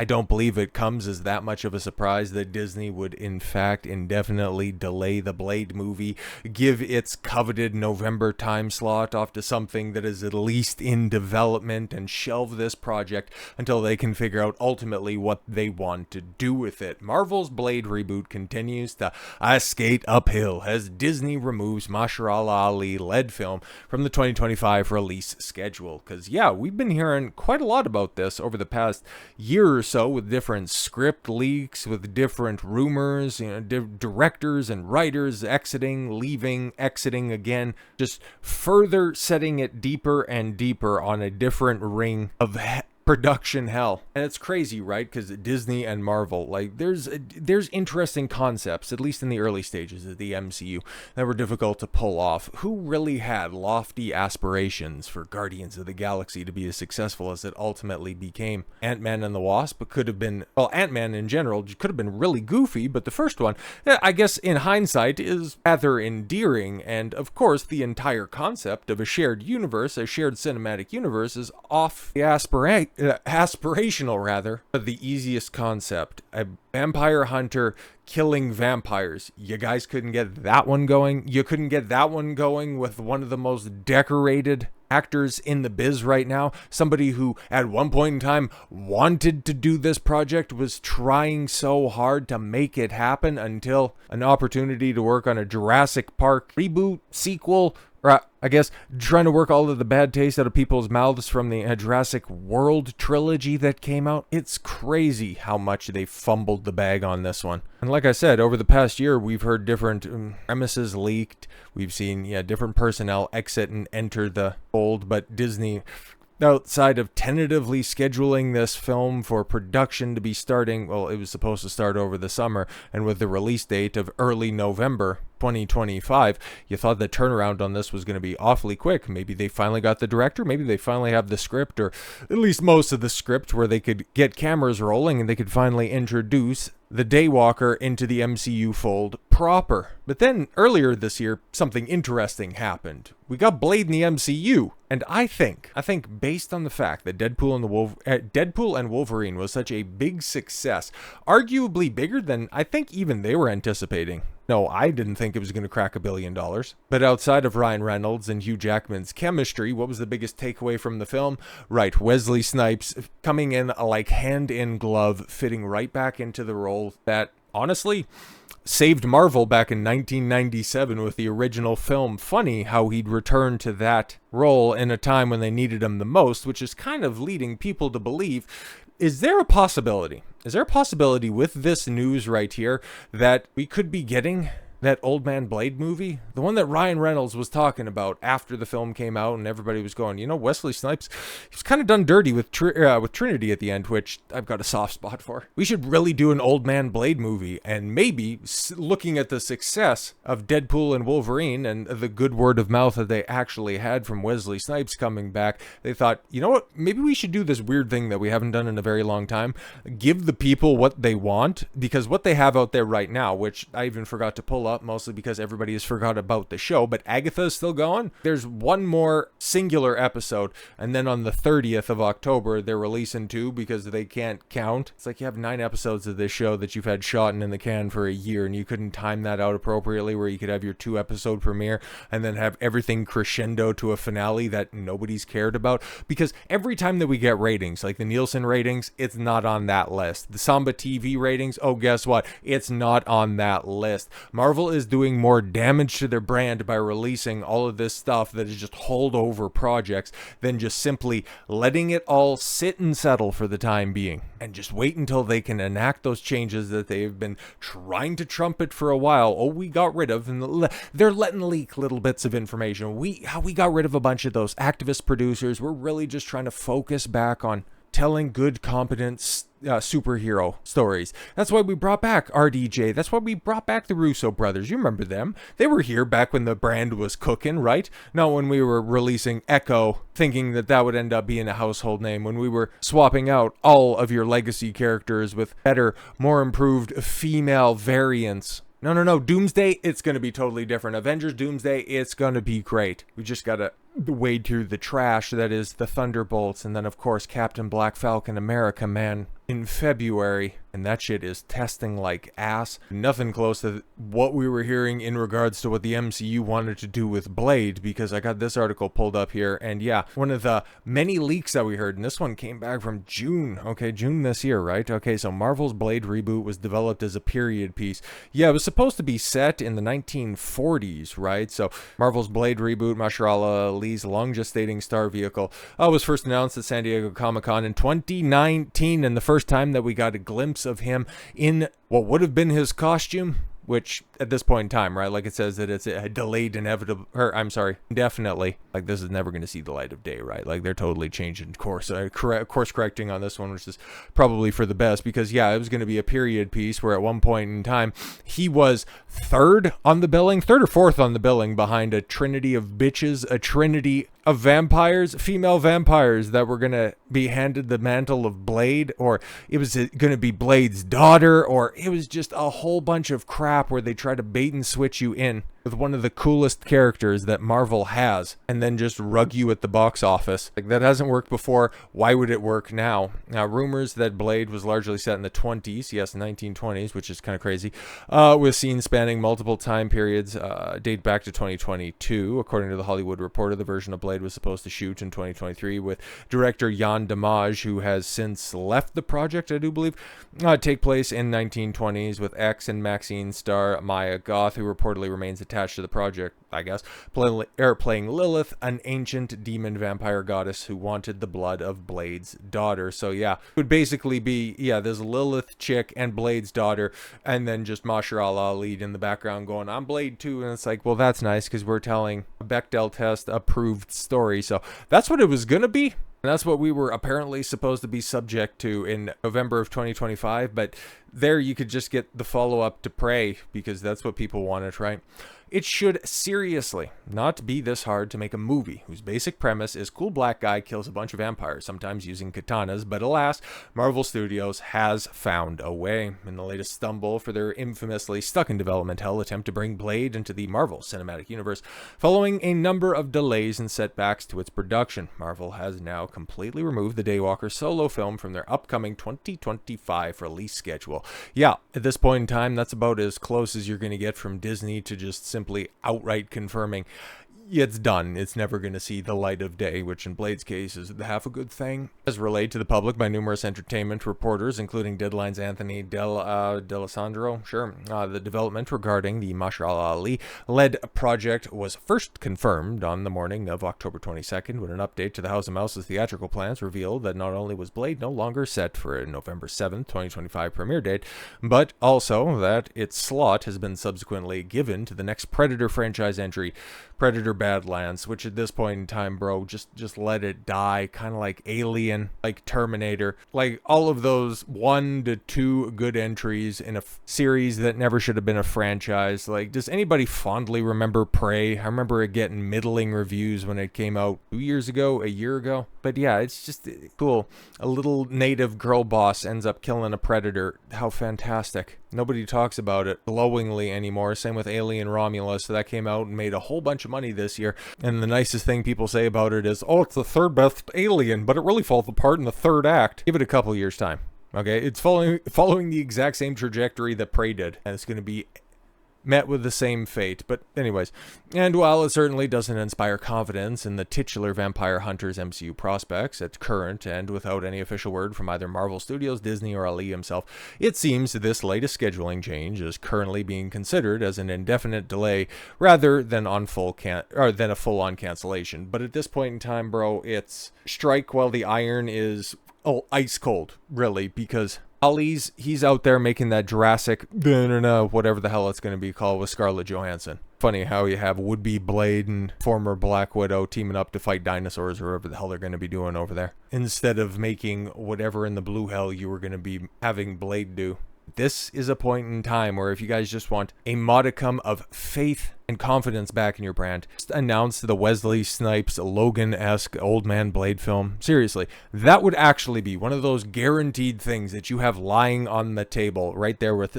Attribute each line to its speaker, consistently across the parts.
Speaker 1: I don't believe it comes as that much of a surprise that Disney would in fact indefinitely delay the Blade movie, give its coveted November time slot off to something that is at least in development, and shelve this project until they can figure out ultimately what they want to do with it. Marvel's Blade reboot continues to skate uphill as Disney removes Mahershala Ali led film from the 2025 release schedule. Because yeah, we've been hearing quite a lot about this over the past year or so, with different script leaks, with different rumors, directors and writers exiting, leaving, exiting again, just further setting it deeper and deeper on a different ring of production hell. And it's crazy, right? Because Disney and Marvel, like, there's interesting concepts, at least in the early stages of the MCU, that were difficult to pull off. Who really had lofty aspirations for Guardians of the Galaxy to be as successful as it ultimately became? Ant-Man and the Wasp could have been, well, Ant-Man in general could have been really goofy, but the first one, I guess in hindsight, is rather endearing. And of course, the entire concept of a shared universe, a shared cinematic universe, is off the aspirational rather, but the easiest concept. A vampire hunter killing vampires. You guys couldn't get that one going. You couldn't get that one going with one of the most decorated actors in the biz right now. Somebody who at one point in time wanted to do this project, was trying so hard to make it happen, until an opportunity to work on a Jurassic Park reboot, sequel, or I guess trying to work all of the bad taste out of people's mouths from the Jurassic World trilogy that came out. It's crazy how much they fumbled the bag on this one. And like I said, over the past year, we've heard different premises leaked. We've seen, different personnel exit and enter the fold, but Disney, outside of tentatively scheduling this film for production to be starting, well, it was supposed to start over the summer, and with the release date of early November 2025, you thought the turnaround on this was going to be awfully quick. Maybe they finally got the director, maybe they finally have the script, or at least most of the script, where they could get cameras rolling and they could finally introduce the Daywalker into the MCU fold proper. But then earlier this year, something interesting happened. We got Blade in the MCU, and I think based on the fact that Deadpool and Wolverine was such a big success, arguably bigger than I think even they were anticipating. No, I didn't think it was going to crack $1 billion. But outside of Ryan Reynolds and Hugh Jackman's chemistry, what was the biggest takeaway from the film? Right, Wesley Snipes coming in like hand in glove, fitting right back into the role that, honestly, saved Marvel back in 1997 with the original film. Funny how he'd return to that role in a time when they needed him the most, which is kind of leading people to believe, is there a possibility with this news right here that we could be getting that Old Man Blade movie? The one that Ryan Reynolds was talking about after the film came out, and everybody was going, Wesley Snipes, he was kind of done dirty with Trinity at the end, which I've got a soft spot for. We should really do an Old Man Blade movie, and maybe, looking at the success of Deadpool and Wolverine and the good word of mouth that they actually had from Wesley Snipes coming back, they thought, you know what, maybe we should do this weird thing that we haven't done in a very long time, give the people what they want, because what they have out there right now, which I even forgot to pull up, mostly because everybody has forgot about the show, but Agatha's still going. There's one more singular episode, and then on the 30th of October, they're releasing 2 because they can't count. It's like you have 9 episodes of this show that you've had shot in the can for a year, and you couldn't time that out appropriately, where you could have your 2-episode premiere and then have everything crescendo to a finale that nobody's cared about. Because every time that we get ratings, like the Nielsen ratings, it's not on that list. The Samba TV ratings, oh, guess what? It's not on that list. Marvel is doing more damage to their brand by releasing all of this stuff that is just holdover projects than just simply letting it all sit and settle for the time being, and just wait until they can enact those changes that they've been trying to trumpet for a while. Oh, we got rid of, and they're letting leak little bits of information. How we got rid of a bunch of those activist producers. We're really just trying to focus back on telling good, competent superhero stories. That's why we brought back RDJ. That's why we brought back the Russo brothers. You remember them. They were here back when the brand was cooking, right? Not when we were releasing Echo, thinking that would end up being a household name. When we were swapping out all of your legacy characters with better, more improved female variants. No. Doomsday, it's going to be totally different. Avengers Doomsday, it's going to be great. We just got to wade through the trash that is the Thunderbolts, and then of course Captain Black Falcon America Man in February, and that shit is testing like ass. Nothing close to what we were hearing in regards to what the MCU wanted to do with Blade, because I got this article pulled up here, and yeah, one of the many leaks that we heard, and this one came back from June, okay, June this year, right? Okay, so Marvel's Blade reboot was developed as a period piece. Yeah, it was supposed to be set in the 1940s, right? So Marvel's Blade reboot, Mahershala Ali's long-gestating star vehicle, was first announced at San Diego Comic-Con in 2019, and the first time that we got a glimpse of him in what would have been his costume, which at this point in time, right, like it says that it's a delayed indefinitely, like this is never going to see the light of day, right? Like they're totally changing course correcting on this one, which is probably for the best, because yeah, it was going to be a period piece where at one point in time he was third or fourth on the billing behind a trinity of bitches, a trinity of vampires, female vampires that were going to be handed the mantle of Blade, or it was going to be Blade's daughter, or it was just a whole bunch of crap where they try to bait and switch you in with one of the coolest characters that Marvel has and then just rug you at the box office. Like, that hasn't worked before. Why would it work now? Now, rumors that Blade was largely set in the 20s, yes, 1920s, which is kind of crazy, with scenes spanning multiple time periods, date back to 2022. According to the Hollywood Reporter, the version of Blade was supposed to shoot in 2023 with director Jan Damage, who has since left the project, I do believe, take place in 1920s with X and Maxine star Maya Goth, who reportedly remains attached to the project, I guess, playing Lilith, an ancient demon vampire goddess who wanted the blood of Blade's daughter. So yeah, it would basically be, yeah, there's Lilith chick and Blade's daughter, and then just Mahershala Ali in the background going, I'm Blade too, and it's like, well, that's nice, because we're telling a Bechdel test approved story. So that's what it was gonna be. And that's what we were apparently supposed to be subject to in November of 2025, but there you could just get the follow-up to Prey, because that's what people wanted, right? It should seriously not be this hard to make a movie whose basic premise is cool black guy kills a bunch of vampires, sometimes using katanas, but alas, Marvel Studios has found a way. In the latest stumble for their infamously stuck-in-development hell attempt to bring Blade into the Marvel Cinematic Universe, following a number of delays and setbacks to its production, Marvel has now completely removed the Daywalker solo film from their upcoming 2025 release schedule. Yeah, at this point in time, that's about as close as you're going to get from Disney to just simply outright confirming it's done. It's never going to see the light of day, which in Blade's case is half a good thing. As relayed to the public by numerous entertainment reporters, including Deadline's Anthony D'Alessandro, the development regarding the Mahershala Ali-led project was first confirmed on the morning of October 22nd, when an update to the House of Mouse's theatrical plans revealed that not only was Blade no longer set for a November 7th, 2025 premiere date, but also that its slot has been subsequently given to the next Predator franchise entry, Predator Badlands, which at this point in time, bro, just let it die, kind of like Alien, like Terminator, like all of those 1 to 2 good entries in a series that never should have been a franchise. Like, does anybody fondly remember Prey? I remember it getting middling reviews when it came out a year ago. But yeah, it's just cool. A little native girl boss ends up killing a predator. How fantastic. Nobody talks about it glowingly anymore. Same with Alien Romulus. So that came out and made a whole bunch of money this year. And the nicest thing people say about it is, oh, it's the third best Alien, but it really falls apart in the third act. Give it a couple years' time. Okay, it's following the exact same trajectory that Prey did. And it's going to be met with the same fate. But anyways, and while it certainly doesn't inspire confidence in the titular Vampire Hunters MCU prospects at current, and without any official word from either Marvel Studios, Disney, or Ali himself, it seems this latest scheduling change is currently being considered as an indefinite delay rather than a full-on cancellation. But at this point in time, bro, it's strike while the iron is ice cold, really, because he's out there making that Jurassic, whatever the hell it's going to be called, with Scarlett Johansson. Funny how you have would-be Blade and former Black Widow teaming up to fight dinosaurs or whatever the hell they're going to be doing over there, instead of making whatever in the blue hell you were going to be having Blade do. This is a point in time where if you guys just want a modicum of faith and confidence back in your brand, just announce the Wesley Snipes Logan-esque Old Man Blade film. Seriously, that would actually be one of those guaranteed things that you have lying on the table right there with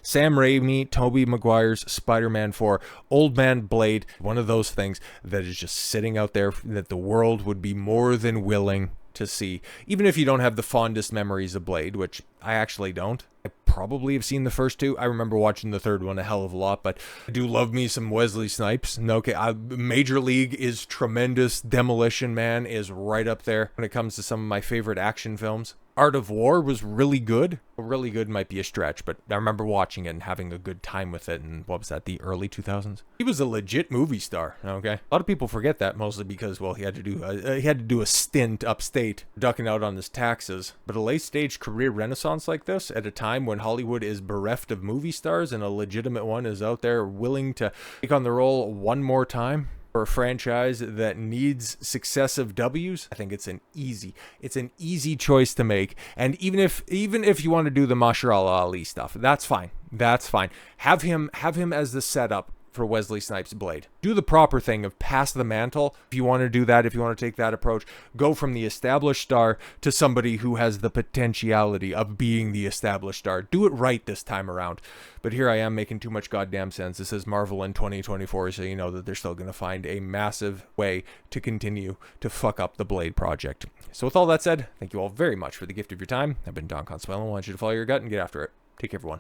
Speaker 1: Sam Raimi, Tobey Maguire's Spider-Man 4, Old Man Blade, one of those things that is just sitting out there that the world would be more than willing to see. Even if you don't have the fondest memories of Blade, which I actually don't. I probably have seen the first two. I remember watching the third one a hell of a lot, but I do love me some Wesley Snipes. Okay, Major League is tremendous. Demolition Man is right up there when it comes to some of my favorite action films. Art of War was really good. Really good might be a stretch, but I remember watching it and having a good time with it. And what was that, the early 2000s? He was a legit movie star. Okay, a lot of people forget that, mostly because, well, he had to do a stint upstate, ducking out on his taxes. But a late stage career renaissance like this, at a time when Hollywood is bereft of movie stars and a legitimate one is out there willing to take on the role one more time for a franchise that needs successive W's, I think it's an easy choice to make. And even if you want to do the Mahershala Ali stuff, that's fine. That's fine. Have him as the setup for Wesley Snipes' Blade. Do the proper thing of pass the mantle. If you want to do that, if you want to take that approach, go from the established star to somebody who has the potentiality of being the established star. Do it right this time around. But here I am making too much goddamn sense. This is Marvel in 2024, so you know that they're still going to find a massive way to continue to fuck up the Blade project. So with all that said, thank you all very much for the gift of your time. I've been Don Consuelo. I want you to follow your gut and get after it. Take care, everyone.